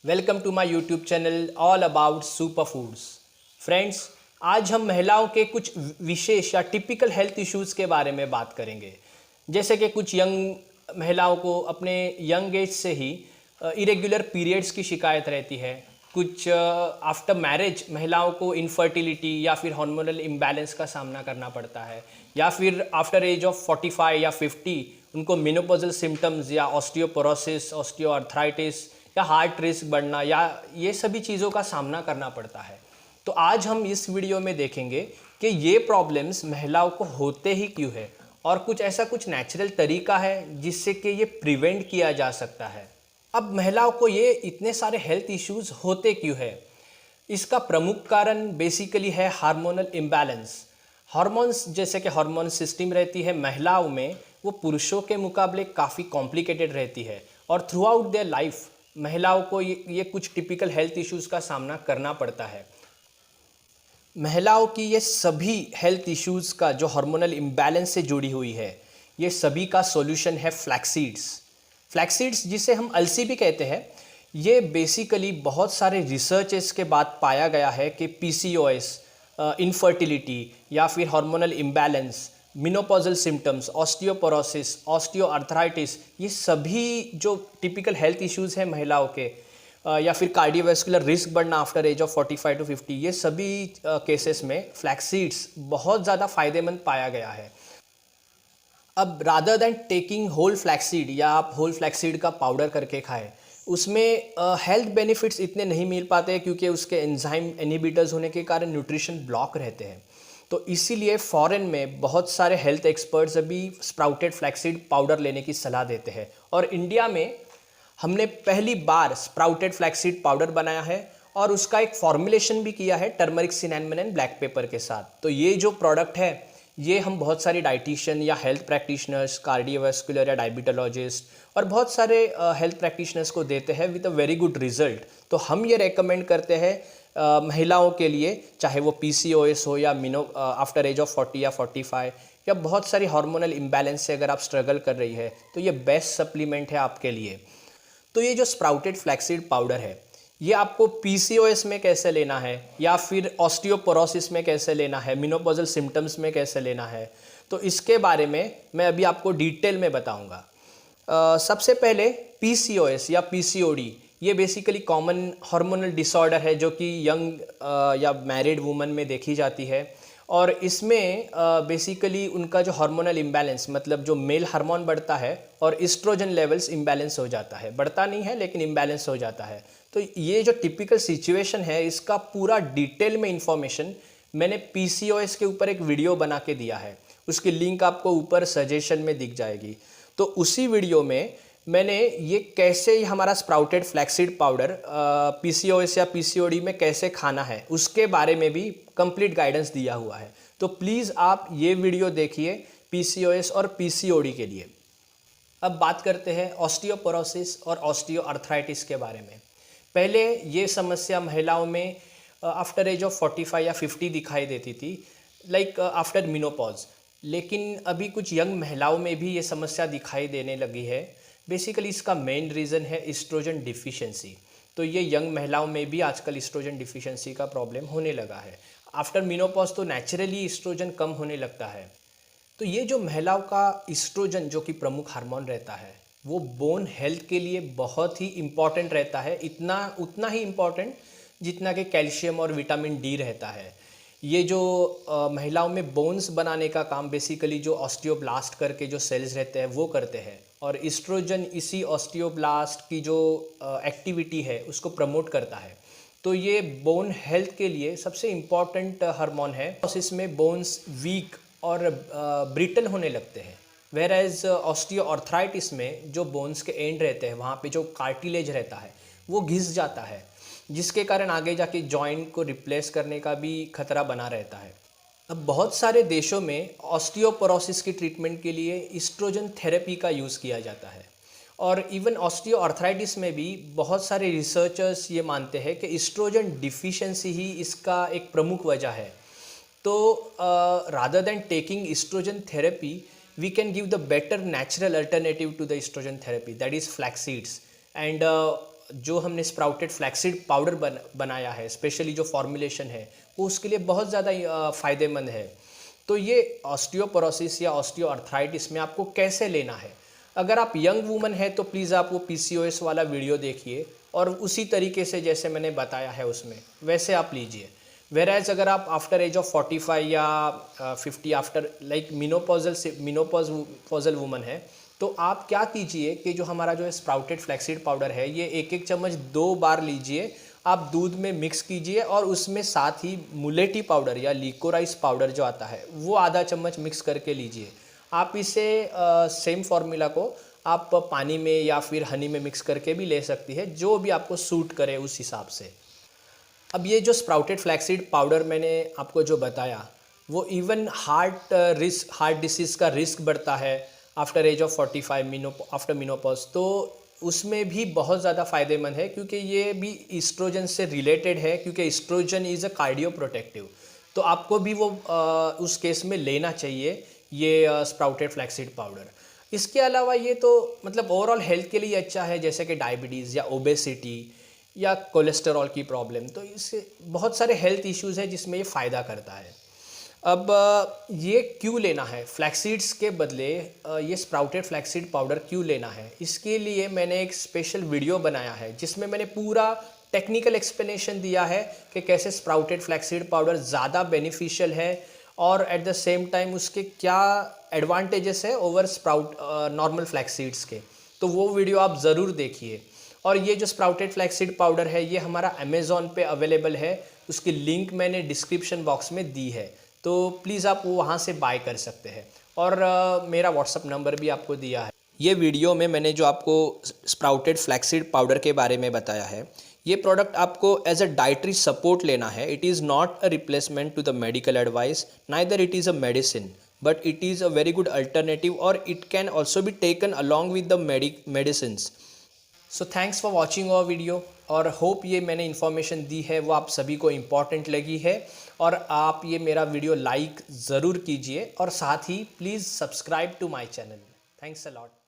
Welcome to my YouTube channel all about super foods. Friends, आज हम महिलाओं के कुछ विशेष या टिपिकल हेल्थ इश्यूज़ के बारे में बात करेंगे। जैसे कि कुछ यंग महिलाओं को अपने यंग एज से ही इरेगुलर पीरियड्स की शिकायत रहती है। कुछ आफ्टर मैरिज महिलाओं को इनफर्टिलिटी या फिर हार्मोनल इम्बैलेंस का सामना करना पड़ता है, या फिर आफ्टर एज ऑफ 45 या 50 उनको मेनोपॉजल सिम्टम्स या ऑस्टियोपोरोसिस, ऑस्टियोआर्थराइटिस या हार्ट रिस्क बढ़ना या ये सभी चीज़ों का सामना करना पड़ता है। तो आज हम इस वीडियो में देखेंगे कि ये प्रॉब्लम्स महिलाओं को होते ही क्यों है और कुछ नेचुरल तरीका है जिससे कि ये प्रिवेंट किया जा सकता है। अब महिलाओं को ये इतने सारे हेल्थ इश्यूज होते क्यों है? इसका प्रमुख कारण बेसिकली है हार्मोनल इम्बैलेंस। हार्मोन्स जैसे कि हार्मोन सिस्टम रहती है महिलाओं में, वो पुरुषों के मुकाबले काफ़ी कॉम्प्लिकेटेड रहती है और थ्रू आउट देयर लाइफ महिलाओं को ये कुछ टिपिकल हेल्थ इश्यूज़ का सामना करना पड़ता है। महिलाओं की ये सभी हेल्थ इश्यूज़ का जो हार्मोनल इम्बैलेंस से जुड़ी हुई है, ये सभी का सॉल्यूशन है फ्लैक्सीड्स। फ्लैक्सीड्स जिसे हम अलसी भी कहते हैं, ये बेसिकली बहुत सारे रिसर्चेस के बाद पाया गया है कि पीसीओएस, इनफर्टिलिटी या फिर hormonal imbalance, menopausal symptoms, osteoporosis, osteoarthritis, ये सभी जो टिपिकल हेल्थ इश्यूज़ हैं महिलाओं के, या फिर कार्डियोवैस्कुलर रिस्क बढ़ना आफ्टर एज ऑफ 45 टू 50, ये सभी केसेस में फ्लैक्सीड्स बहुत ज़्यादा फायदेमंद पाया गया है। अब rather than taking whole flaxseed या आप होल फ्लैक्सीड का पाउडर करके खाएं, उसमें हेल्थ बेनिफिट्स इतने नहीं मिल पाते क्योंकि उसके एंजाइम इनहिबिटर्स होने के कारण न्यूट्रिशन ब्लॉक रहते हैं। तो इसीलिए फॉरेन में बहुत सारे हेल्थ एक्सपर्ट्स अभी स्प्राउटेड फ्लैक्सीड पाउडर लेने की सलाह देते हैं और इंडिया में हमने पहली बार स्प्राउटेड फ्लैक्सीड पाउडर बनाया है और उसका एक फॉर्मुलेशन भी किया है turmeric, cinnamon and black pepper के साथ। तो ये जो प्रोडक्ट है ये हम बहुत सारे डाइटिशियन या हेल्थ प्रैक्टिशनर्स, कार्डियोवैस्कुलर या डायबिटोलॉजिस्ट और बहुत सारे हेल्थ प्रैक्टिशनर्स को देते हैं with a very good result. तो हम ये रेकमेंड करते हैं महिलाओं के लिए, चाहे वो पीसीओएस हो या आफ्टर एज ऑफ 40 या 45 या बहुत सारी हार्मोनल इम्बैलेंस से अगर आप स्ट्रगल कर रही है तो ये बेस्ट सप्लीमेंट है आपके लिए। तो ये जो स्प्राउटेड फ्लैक्सीड पाउडर है, ये आपको पीसीओएस में कैसे लेना है या फिर ऑस्टियोपोरोसिस में कैसे लेना है, मेनोपॉजल सिम्टम्स में कैसे लेना है, तो इसके बारे में मैं अभी आपको डिटेल में बताऊंगा। सबसे पहले पीसीओएस या पीसीओडी, ये बेसिकली कॉमन हार्मोनल डिसऑर्डर है जो कि यंग या मैरिड वुमन में देखी जाती है और इसमें बेसिकली उनका जो हार्मोनल इम्बैलेंस, मतलब जो मेल हार्मोन बढ़ता है और इस्ट्रोजन लेवल्स इम्बैलेंस हो जाता है, बढ़ता नहीं है लेकिन इम्बैलेंस हो जाता है। तो ये जो टिपिकल सिचुएशन है, इसका पूरा डिटेल में इंफॉर्मेशन मैंने पीसीओएस के ऊपर एक वीडियो बना के दिया है, उसकी लिंक आपको ऊपर सजेशन में दिख जाएगी। तो उसी वीडियो में मैंने ये कैसे हमारा स्प्राउटेड फ्लैक्सीड पाउडर पीसीओएस या पीसीओडी में कैसे खाना है उसके बारे में भी कंप्लीट गाइडेंस दिया हुआ है। तो प्लीज़ आप ये वीडियो देखिए पीसीओएस और पीसीओडी के लिए। अब बात करते हैं ऑस्टियोपोरोसिस और ऑस्टियोआर्थराइटिस के बारे में। पहले ये समस्या महिलाओं में आफ्टर एज ऑफ 45 या 50 दिखाई देती थी, लाइक आफ्टर मेनोपॉज, लेकिन अभी कुछ यंग महिलाओं में भी ये समस्या दिखाई देने लगी है। बेसिकली इसका मेन रीज़न है इस्ट्रोजन डिफिशिएंसी। तो ये यंग महिलाओं में भी आजकल इस्ट्रोजन डिफिशिएंसी का प्रॉब्लम होने लगा है। आफ्टर मेनोपॉज तो नेचुरली इस्ट्रोजन कम होने लगता है। तो ये जो महिलाओं का इस्ट्रोजन जो कि प्रमुख हार्मोन रहता है, वो बोन हेल्थ के लिए बहुत ही इम्पॉर्टेंट रहता है, उतना ही इम्पॉर्टेंट जितना कि कैल्शियम और विटामिन डी रहता है। ये जो महिलाओं में बोन्स बनाने का काम बेसिकली जो ऑस्टियोब्लास्ट करके जो सेल्स रहते हैं वो करते हैं और इस्ट्रोजन इसी ऑस्टियोब्लास्ट की जो एक्टिविटी है उसको प्रमोट करता है। तो ये बोन हेल्थ के लिए सबसे इम्पॉर्टेंट हार्मोन है। इसमें बोन्स वीक और ब्रिटल होने लगते हैं, वेर एज ऑस्टियोआर्थराइटिस में जो बोन्स के एंड रहते हैं वहाँ पे जो कार्टिलेज रहता है वो घिस जाता है, जिसके कारण आगे जाके जॉइंट को रिप्लेस करने का भी खतरा बना रहता है। अब बहुत सारे देशों में ऑस्टियोपोरोसिस की ट्रीटमेंट के लिए इस्ट्रोजन थेरेपी का यूज़ किया जाता है और इवन ऑस्टियोआर्थराइटिस में भी बहुत सारे रिसर्चर्स ये मानते हैं कि इस्ट्रोजन डिफिशिएंसी ही इसका एक प्रमुख वजह है। तो rather than taking estrogen therapy, we can give the better natural alternative to the estrogen therapy, that is flax seeds. And जो हमने स्प्राउटेड फ्लैक्सीड पाउडर बनाया है, स्पेशली जो फॉर्मुलेशन है वो उसके लिए बहुत ज़्यादा फ़ायदेमंद है। तो ये ऑस्टियोपोरोसिस या ऑस्टियोआर्थराइटिस में आपको कैसे लेना है, अगर आप यंग वूमन है तो प्लीज़ आप वो पीसीओएस वाला वीडियो देखिए और उसी तरीके से जैसे मैंने बताया है उसमें वैसे आप लीजिए। वेराज अगर आप आफ्टर एज ऑफ 45 या 50 आफ्टर लाइक मिनोपॉजल वूमन है तो आप क्या कीजिए कि जो हमारा जो स्प्राउटेड फ्लैक्सीड पाउडर है ये एक एक चम्मच 2 बार लीजिए, आप दूध में मिक्स कीजिए और उसमें साथ ही मुलेटी पाउडर या लिकोराइस पाउडर जो आता है वो आधा चम्मच मिक्स करके लीजिए। आप इसे सेम फार्मूला को आप पानी में या फिर हनी में मिक्स करके भी ले सकती है, जो भी आपको सूट करे उस हिसाब से। अब ये जो स्प्राउटेड फ्लैक्सीड पाउडर मैंने आपको जो बताया वो इवन हार्ट डिसीज़ का रिस्क बढ़ता है after age of 45 after menopause, तो उसमें भी बहुत ज़्यादा फ़ायदेमंद है क्योंकि ये भी ईस्ट्रोजन से रिलेटेड है, क्योंकि estrogen is a cardio protective. तो आपको भी वो उस केस में लेना चाहिए ये स्प्राउटेड फ्लैक्सीड पाउडर। इसके अलावा ये तो मतलब ओवरऑल हेल्थ के लिए अच्छा है, जैसे कि डायबिटीज़ या ओबेसिटी या कोलेस्टेरॉल की प्रॉब्लम, तो इससे बहुत सारे हेल्थ इश्यूज़ हैं जिसमें ये फ़ायदा करता है। अब ये क्यों लेना है फ्लैक्सीड्स के बदले, ये स्प्राउटेड फ्लैक्सीड पाउडर क्यों लेना है, इसके लिए मैंने एक स्पेशल वीडियो बनाया है जिसमें मैंने पूरा टेक्निकल एक्सप्लेनेशन दिया है कि कैसे स्प्राउटेड फ्लैक्सीड पाउडर ज़्यादा बेनिफिशियल है और एट द सेम टाइम उसके क्या एडवांटेजेस है ओवर नॉर्मल फ्लैक्सीड्स के। तो वो वीडियो आप ज़रूर देखिए। और ये जो स्प्राउटेड फ्लैक्सीड पाउडर है ये हमारा अमेज़ॉन पे अवेलेबल है, उसकी लिंक मैंने डिस्क्रिप्शन बॉक्स में दी है, तो प्लीज़ आप वो वहाँ से बाय कर सकते हैं। और मेरा व्हाट्सअप नंबर भी आपको दिया है। ये वीडियो में मैंने जो आपको स्प्राउटेड फ्लैक्सीड पाउडर के बारे में बताया है, ये प्रोडक्ट आपको एज अ डाइटरी सपोर्ट लेना है। It is not a replacement to the medical advice, neither it is a medicine, but it is a very good alternative और it can also be taken along with the medicines. So thanks for watching our video और hope ये मैंने information दी है वो आप सभी को important लगी है और आप ये मेरा वीडियो लाइक ज़रूर कीजिए और साथ ही please subscribe to my channel. Thanks a lot.